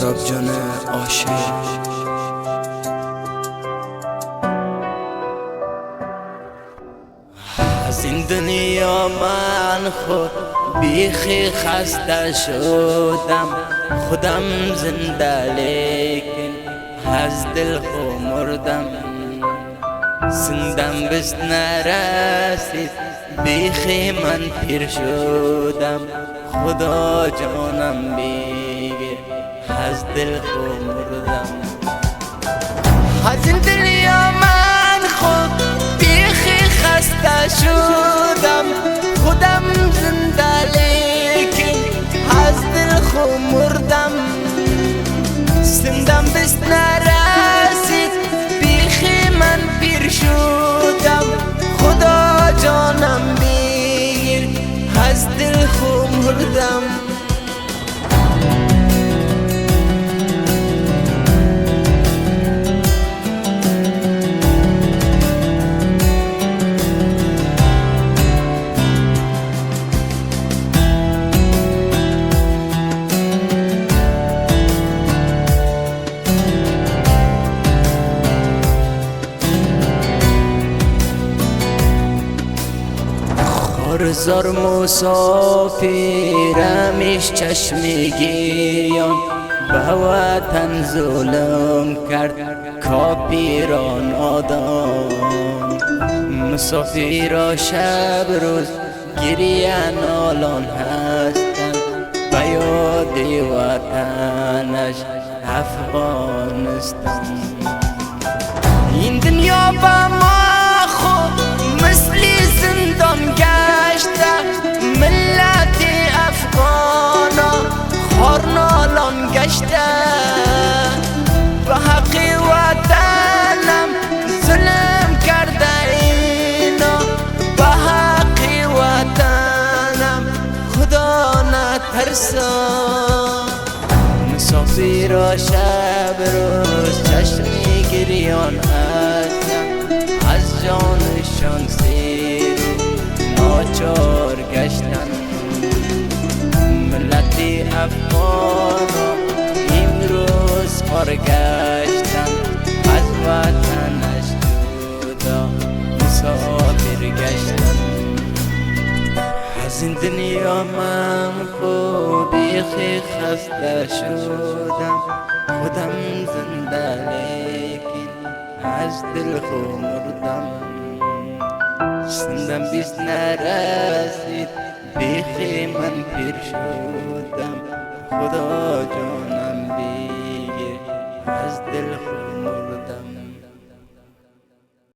عذاب جان عاشق. از این دنیا من خود بیخی خسته شدم، خودم زنده لیکن از دل خو مردم. زندم بس نرسید بیخی من پیر شدم، خدا جانم بگیر از دل خو مردم. از این دنیا من خود بیخی خسته شدم، خودم زنده لیکن از دل خو مردم. زندم بس نرسید بیخی من پیر شدم، خدا جانم بگیر از دل خو مردم. زار مسافرمش چشم گریان، به وطن ظلم کرد کافران آدم. مسافرها شب روز گریه نالان هستند، به یاد وطنش افغانستان. این دنیا با ما خود مثل زندان گشته، ملت افغانا خارنالان گشته. به حق وطنم ظلم کرده اینا، به حق وطنم خدا نترسا. مسافرها شب روز چشم گریان هستند، از جانشان سیر ناچار گشتن. ملت افغان امروز خارگشتن، از وطنش جدا مسافر گشتن. از این دنیا من خود بیخی خسته شدم، خودم زنده لیکن از دل خو مردم. زندم بیست نرسید بیخی من پیر شدم، خدا جان